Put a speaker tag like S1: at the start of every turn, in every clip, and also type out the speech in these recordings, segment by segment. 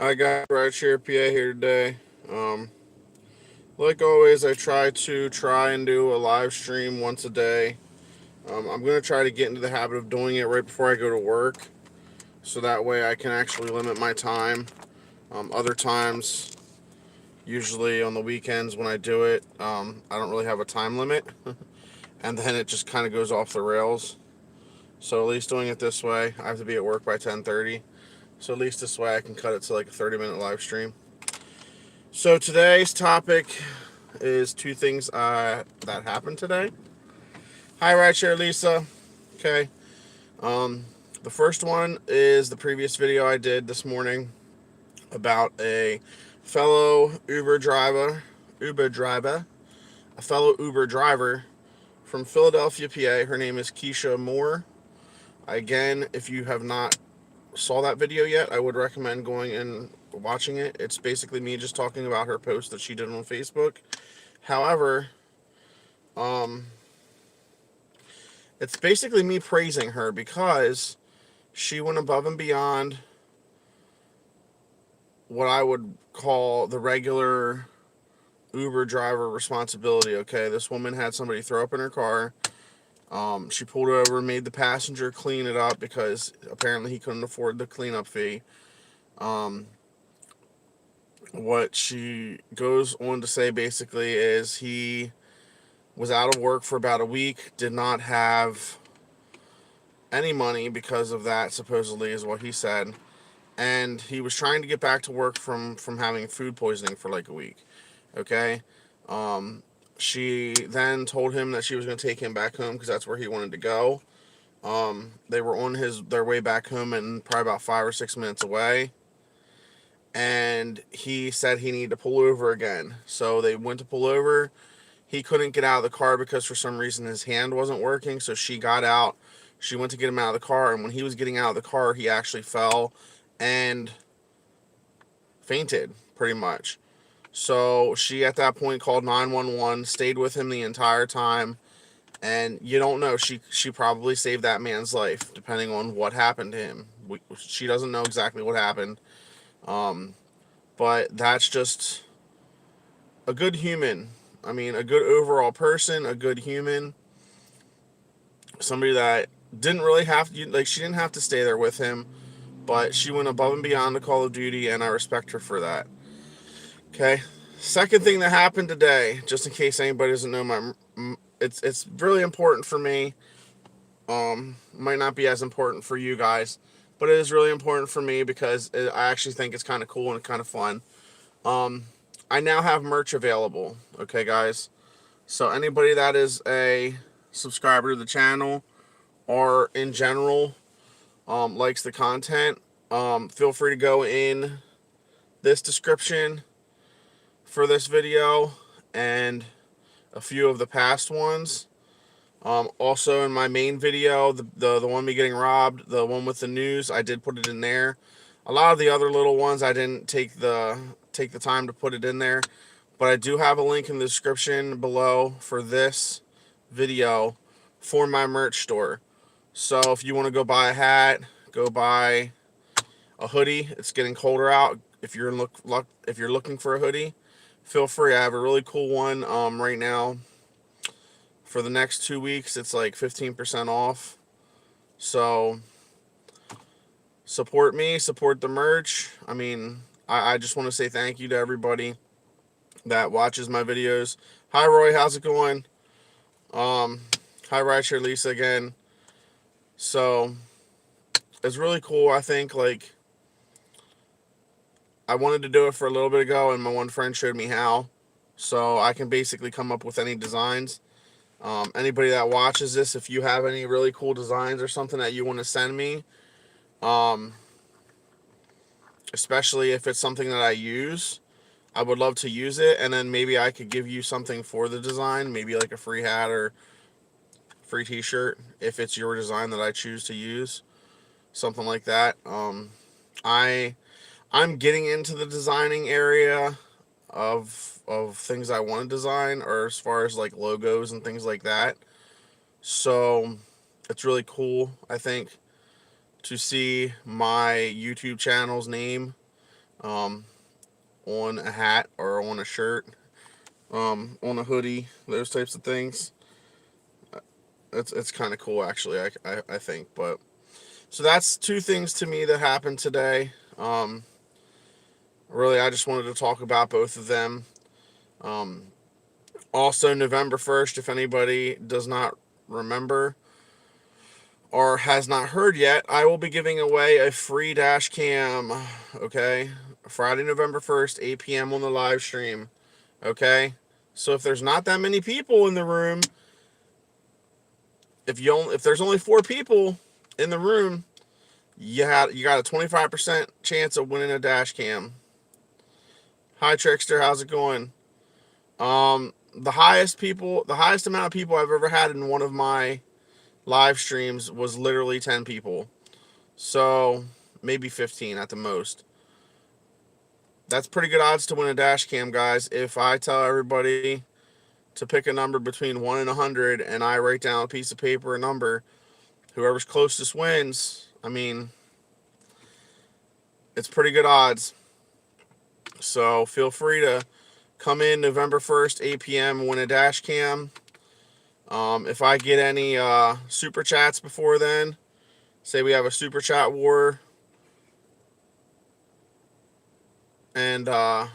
S1: I got Rideshare PA here today. Like always, I try and do a live stream once a day. I'm gonna try to get into the habit of doing it right before I go to work, so that way I can actually limit my time. Other times, usually on the weekends when I do it, I don't really have a time limit, and then it just kind of goes off the rails. So at least doing it this way, I have to be at work by 10:30. So at least this way I can cut it to like a 30-minute live stream. So today's topic is two things that happened today. Hi, Rideshare Lisa. Okay. Um, the first one is the previous video I did this morning about a fellow Uber driver, a fellow Uber driver from Philadelphia, PA. Her name is Keisha Moore. Again, if you have not saw that video yet, I would recommend going and watching it. It's basically me just talking about her post that she did on Facebook. However, um, it's basically me praising her because she went above and beyond what I would call the regular Uber driver responsibility. Okay, this woman had somebody throw up in her car. She pulled over, made the passenger clean it up because apparently he couldn't afford the cleanup fee. Um, what she goes on to say basically is he was out of work for about a week, did not have any money because of that, supposedly, is what he said. And he was trying to get back to work from having food poisoning for like a week. Okay. Um, she then told him that she was going to take him back home because that's where he wanted to go. They were on their way back home and probably about 5 or 6 minutes away. And he said he needed to pull over again. So they went to pull over. He couldn't get out of the car because for some reason his hand wasn't working. So she got out. She went to get him out of the car. And when he was getting out of the car, he actually fell and fainted, pretty much. So she at that point called 911, stayed with him the entire time, and you don't know, she probably saved that man's life depending on what happened to him. She doesn't know exactly what happened, um, but that's just a good human. I mean, a good overall person, a good human, somebody that didn't really have to, like, she didn't have to stay there with him, but she went above and beyond the call of duty, and I respect her for that. Okay. Second thing that happened today, just in case anybody doesn't know, it's really important for me. Might not be as important for you guys, but it is really important for me because I actually think it's kind of cool and kind of fun. Um, I now have merch available. Okay, guys. So anybody that is a subscriber to the channel or in general likes the content, feel free to go in this description for this video and a few of the past ones. Also in my main video, the one me getting robbed, the one with the news, I did put it in there. A lot of the other little ones I didn't take the time to put it in there, but I do have a link in the description below for this video for my merch store. So if you want to go buy a hat, go buy a hoodie. It's getting colder out. If you're looking for a hoodie, feel free. I have a really cool one right now. For the next 2 weeks, it's like 15% off. So support me, support the merch. I mean, I just want to say thank you to everybody that watches my videos. Hi Roy, how's it going? Um, Hi Rideshare Lisa again. So it's really cool. I think like I wanted to do it for a little bit ago, and my one friend showed me how. So I can basically come up with any designs. Anybody that watches this, if you have any really cool designs or something that you want to send me, um, especially if it's something that I use, I would love to use it, and then maybe I could give you something for the design, maybe like a free hat or free t-shirt if it's your design that I choose to use, something like that. I I'm getting into the designing area of things I want to design, or as far as like logos and things like that. So it's really cool, I think, to see my YouTube channel's name um, on a hat or on a shirt, on a hoodie, those types of things. It's kind of cool actually. I think, but so that's two things to me that happened today. Really, I just wanted to talk about both of them. Um, Also, November 1st, if anybody does not remember or has not heard yet, I will be giving away a free dash cam. Okay, Friday, November 1st, 8 p.m. on the live stream. Okay, so if there's not that many people in the room, if there's only 4 people in the room, you got a 25% chance of winning a dash cam. Hi Trickster, how's it going? The highest amount of people I've ever had in one of my live streams was literally 10 people. So maybe 15 at the most. That's pretty good odds to win a dash cam, guys. If I tell everybody to pick a number between 1 and 100 and I write down a piece of paper a number, whoever's closest wins. I mean, it's pretty good odds. So feel free to come in November 1st, 8 p.m. and win a dash cam. If I get any super chats before then, say we have a super chat war, and I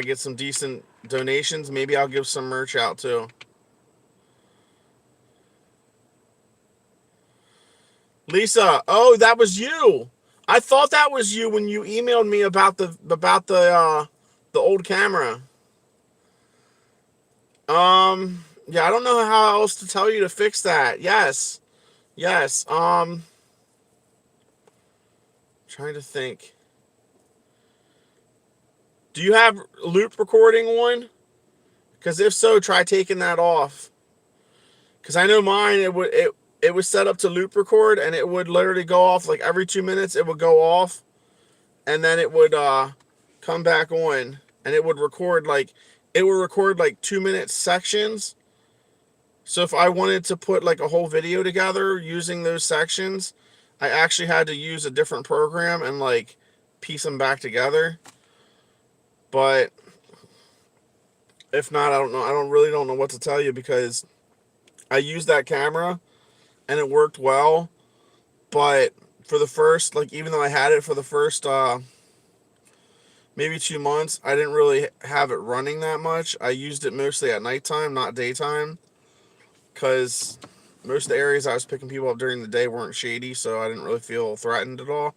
S1: get some decent donations, maybe I'll give some merch out too. Lisa, oh, that was you. I thought that was you when you emailed me about the old camera. Yeah, I don't know how else to tell you to fix that. Yes. Yes. Trying to think. Do you have loop recording on? Because if so, try taking that off. Because I know mine, it was set up to loop record, and it would literally go off like every 2 minutes. It would go off, and then it would come back on, and it would record like 2 minute sections. So if I wanted to put like a whole video together using those sections, I actually had to use a different program and like piece them back together. But if not, I don't know. I don't know what to tell you, because I used that camera and it worked well. But for the first, like, even though I had it for the first maybe 2 months, I didn't really have it running that much. I used it mostly at nighttime, not daytime, because most of the areas I was picking people up during the day weren't shady, so I didn't really feel threatened at all.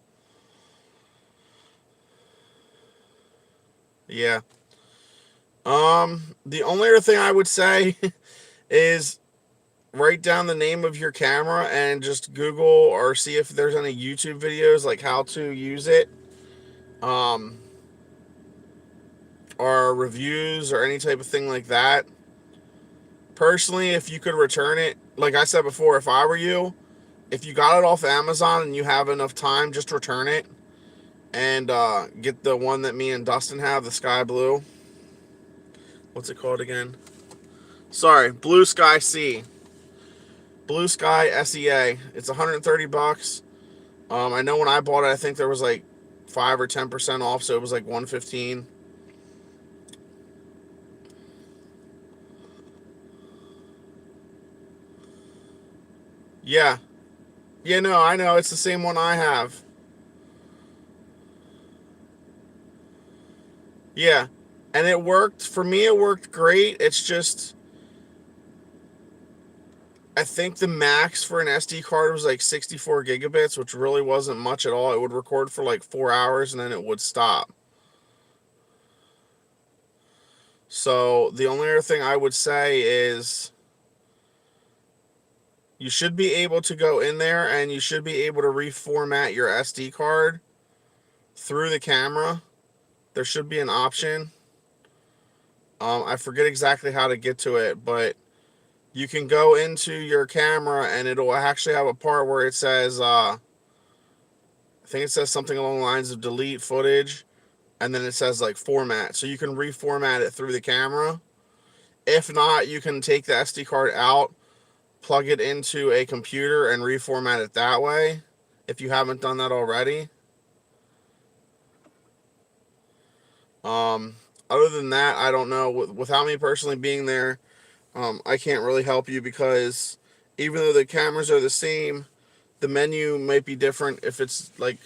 S1: Yeah. The only other thing I would say is write down the name of your camera and just Google or see if there's any YouTube videos like how to use it, um, or reviews or any type of thing like that. Personally, if you could return it, like I said before, if I were you, if you got it off Amazon and you have enough time, just return it and get the one that me and Dustin have, the sky blue. What's it called again? Sorry, Blue Sky C. Blue Sky SEA. It's $130. I know when I bought it, I think there was like 5 or 10% off, so it was like $115. Yeah. Yeah, no, I know. It's the same one I have. Yeah. And it worked. For me, it worked great. It's just, I think the max for an SD card was like 64 gigabits, which really wasn't much at all. It would record for like 4 hours and then it would stop. So the only other thing I would say is you should be able to go in there and you should be able to reformat your SD card through the camera. There should be an option. I forget exactly how to get to it, but you can go into your camera and it'll actually have a part where it says, I think it says something along the lines of delete footage, and then it says like format. So you can reformat it through the camera. If not, you can take the SD card out, plug it into a computer, and reformat it that way, if you haven't done that already. Other than that, I don't know. Without me personally being there, I can't really help you because even though the cameras are the same, the menu might be different if it's like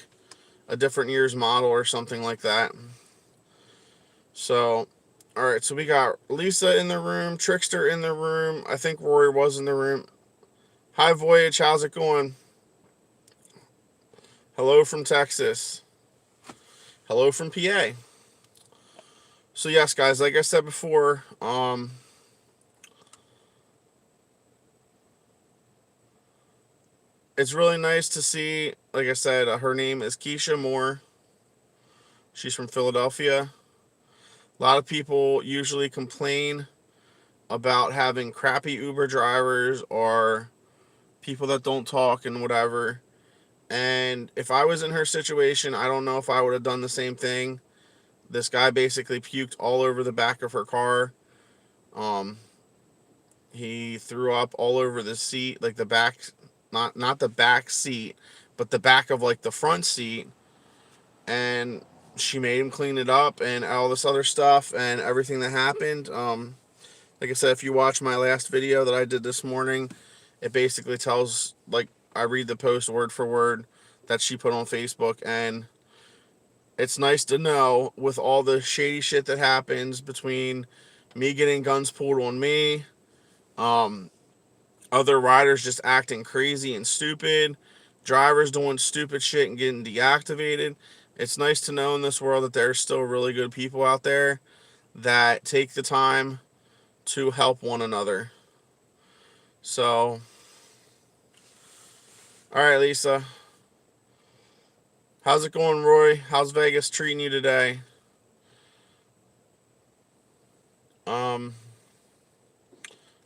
S1: a different year's model or something like that. So, alright, so we got Lisa in the room, Trickster in the room. I think Rory was in the room. Hi, Voyage. How's it going? Hello from Texas. Hello from PA. So, yes, guys, like I said before, it's really nice to see, like I said, her name is Keisha Moore. She's from Philadelphia. A lot of people usually complain about having crappy Uber drivers or people that don't talk and whatever. And if I was in her situation, I don't know if I would have done the same thing. This guy basically puked all over the back of her car. Um, he threw up all over the seat, like the back, not the back seat, but the back of like the front seat. And she made him clean it up and all this other stuff and everything that happened. Like I said, if you watch my last video that I did this morning, it basically tells, like, I read the post word for word that she put on Facebook, and it's nice to know with all the shady shit that happens between me getting guns pulled on me, um, other riders just acting crazy and stupid, drivers doing stupid shit and getting deactivated. It's nice to know in this world that there's still really good people out there that take the time to help one another. So, all right, Lisa. How's it going, Roy? How's Vegas treating you today? Um,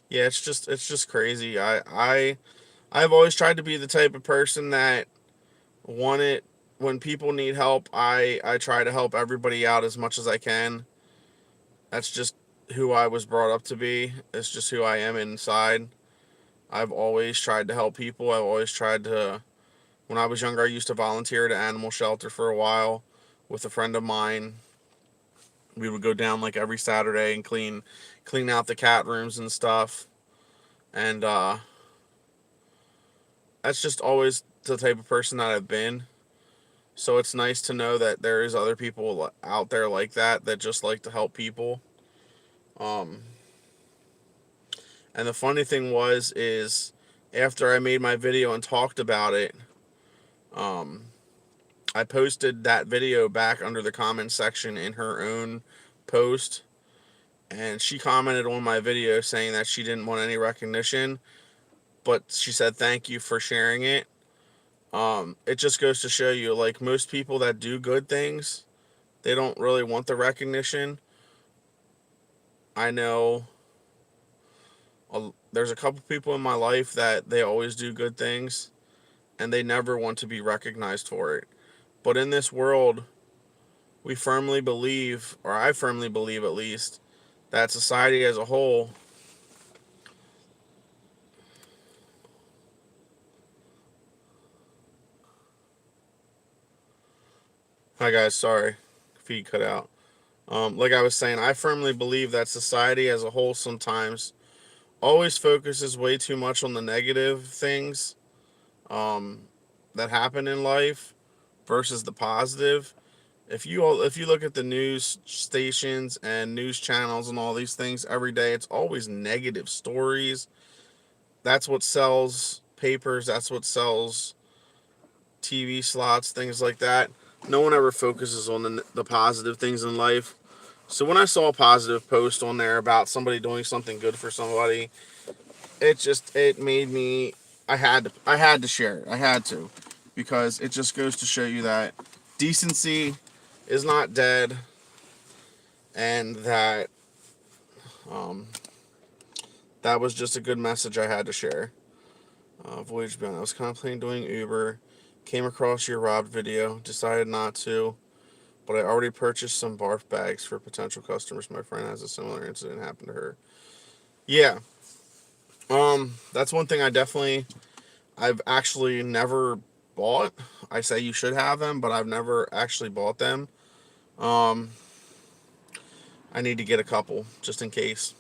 S1: yeah, it's just crazy. I've always tried to be the type of person that wanted when people need help, I try to help everybody out as much as I can. That's just who I was brought up to be. It's just who I am inside. I've always tried to help people. I've always tried to. When I was younger, I used to volunteer at an animal shelter for a while with a friend of mine. We would go down like every Saturday and clean out the cat rooms and stuff. And that's just always the type of person that I've been. So it's nice to know that there is other people out there like that just like to help people. Um, and the funny thing is after I made my video and talked about it, um, I posted that video back under the comment section in her own post, and she commented on my video saying that she didn't want any recognition, but she said thank you for sharing it. It just goes to show you, like, most people that do good things, they don't really want the recognition. I know there's a couple people in my life that they always do good things and they never want to be recognized for it. But in this world, we firmly believe, or I firmly believe at least, that society as a whole. Hi guys, sorry, feed cut out. Like I was saying, I firmly believe that society as a whole sometimes always focuses way too much on the negative things um, that happen in life versus the positive. If you look at the news stations and news channels and all these things every day, it's always negative stories. That's what sells papers. That's what sells TV slots, things like that. No one ever focuses on the positive things in life. So when I saw a positive post on there about somebody doing something good for somebody, it made me. I had to share it. I had to, because it just goes to show you that decency is not dead, and that um, that was just a good message I had to share. Voyage Beyond. I was contemplating doing Uber, came across your robbed video, decided not to, but I already purchased some barf bags for potential customers. My friend has a similar incident happen to her. Yeah, that's one thing I've actually never bought. I say you should have them, but I've never actually bought them. Um, I need to get a couple just in case.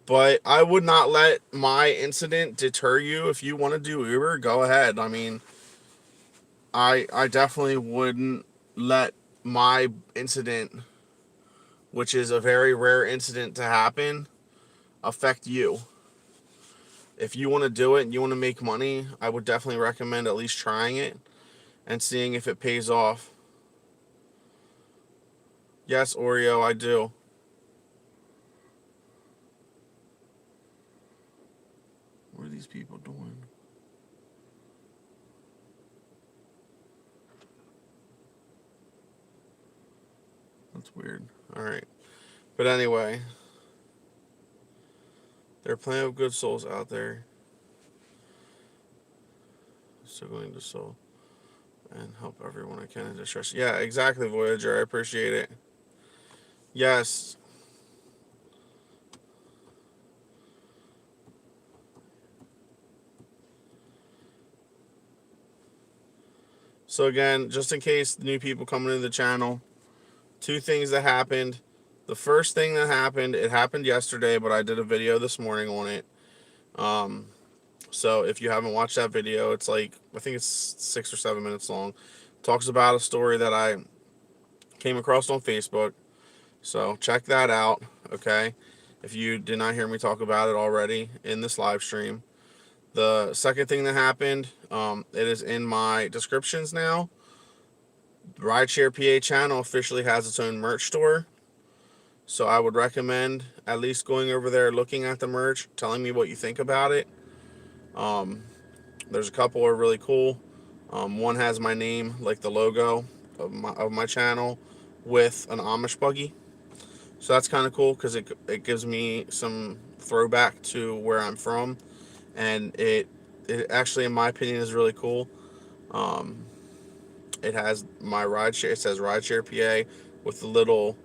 S1: But I would not let my incident deter you. If you want to do Uber, go ahead. I mean, I definitely wouldn't let my incident, which is a very rare incident to happen, affect you. If you want to do it and you want to make money, I would definitely recommend at least trying it and seeing if it pays off. Yes, Oreo, I do. What are these people doing? That's weird. Alright. But anyway, there are plenty of good souls out there. Still going to soul and help everyone I can in distress. Yeah, exactly, Voyager. I appreciate it. Yes. So again, just in case new people coming into the channel, two things that happened. The first thing that happened, it happened yesterday, but I did a video this morning on it. So if you haven't watched that video, it's like, I think it's 6 or 7 minutes long. It talks about a story that I came across on Facebook. So check that out, okay? If you did not hear me talk about it already in this live stream. The second thing that happened, it is in my descriptions now. Rideshare PA channel officially has its own merch store. So I would recommend at least going over there, looking at the merch, telling me what you think about it. There's a couple are really cool. One has my name, like the logo of my channel, with an Amish buggy. So that's kind of cool because it gives me some throwback to where I'm from. And it actually, in my opinion, is really cool. It has my rideshare. It says Rideshare PA with the little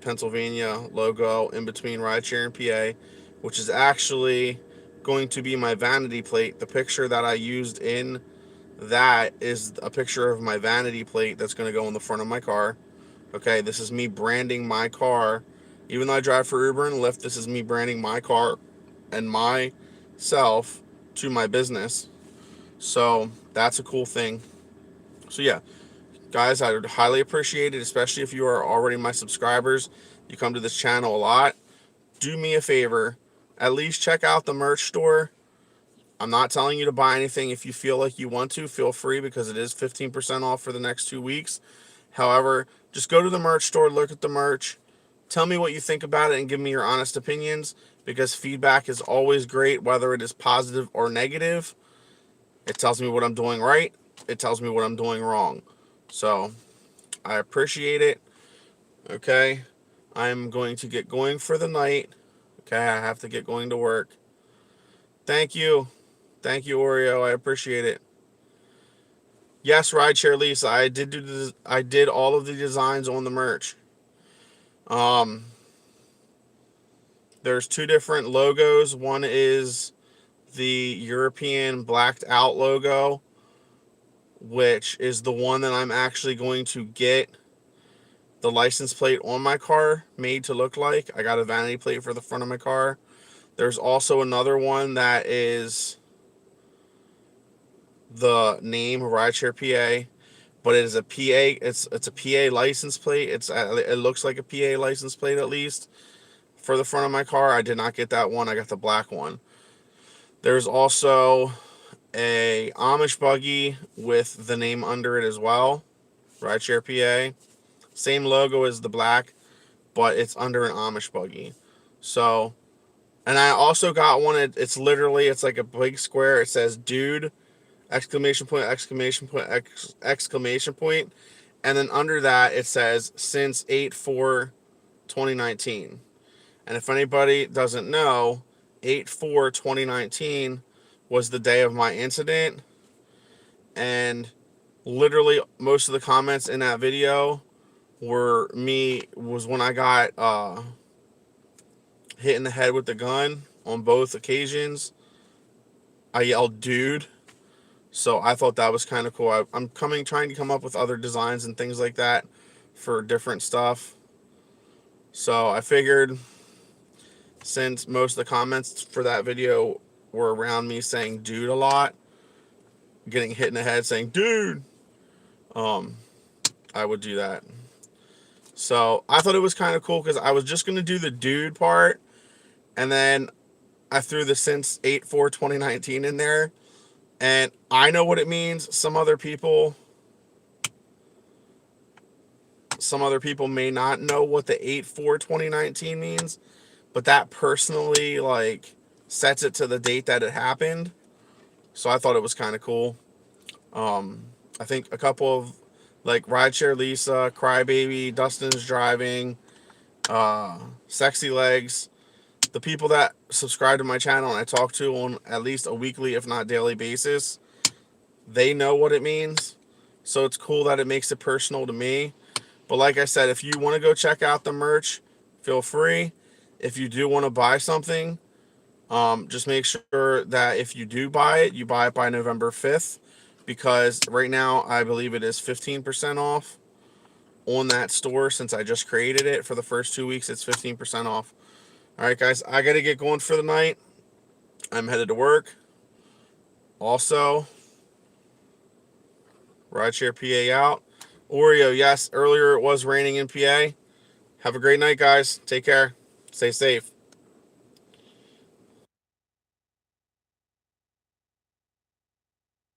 S1: Pennsylvania logo in between Rideshare and PA, which is actually going to be my vanity plate. The picture that I used in that is a picture of my vanity plate that's going to go in the front of my car. Okay, this is me branding my car. Even though I drive for Uber and Lyft, this is me branding my car and myself to my business. So that's a cool thing. So yeah, guys, I would highly appreciate it, especially if you are already my subscribers. You come to this channel a lot. Do me a favor, at least check out the merch store. I'm not telling you to buy anything. If you feel like you want to, feel free, because it is 15% off for the next 2 weeks. However, just go to the merch store, look at the merch, tell me what you think about it, and give me your honest opinions, because feedback is always great, whether it is positive or negative. It tells me what I'm doing right. It tells me what I'm doing wrong. So I appreciate it. Okay, I'm going to get going for the night. Okay, I have to get going to work. Thank you. Thank you, Oreo. I appreciate it. Yes, Rideshare Lisa. I did all of the designs on the merch. There's two different logos. One is the European blacked out logo, which is the one that I'm actually going to get the license plate on my car made to look like. I got a vanity plate for the front of my car. There's also another one that is the name Rideshare PA, but it is a PA. It's a PA license plate. It looks like a PA license plate, at least for the front of my car. I did not get that one. I got the black one. There's also a Amish buggy with the name under it as well, Rideshare PA. Same logo as the black, but it's under an Amish buggy. So, and I also got one. It's literally, it's like a big square. It says "dude!" exclamation point, exclamation point, exclamation point, and then under that it says "since 8/4/2019." And if anybody doesn't know, 8/4/2019 was the day of my incident, and literally most of the comments in that video was when I got hit in the head with the gun on both occasions. I yelled "dude." So I thought that was kind of cool. I'm trying to come up with other designs and things like that for different stuff. So I figured, since most of the comments for that video were around me saying dude a lot, getting hit in the head saying dude, I would do that. So I thought it was kind of cool because I was just going to do the dude part, and then I threw the since 8/4/2019 in there. And I know what it means. Some other people may not know what the 8/4/2019 means, but that personally like sets it to the date that it happened. So I thought it was kind of cool. I think a couple of like Rideshare Lisa, Crybaby, Dustin's Driving, Sexy Legs, the people that subscribe to my channel and I talk to on at least a weekly, if not daily basis, they know what it means. So it's cool that it makes it personal to me. But like I said, if you want to go check out the merch, feel free. If you do want to buy something, just make sure that if you do buy it, you buy it by November 5th. Because right now, I believe it is 15% off on that store since I just created it. For the first 2 weeks, it's 15% off. All right, guys, I got to get going for the night. I'm headed to work. Also, Rideshare PA out. Oreo, yes, earlier it was raining in PA. Have a great night, guys. Take care. Stay safe.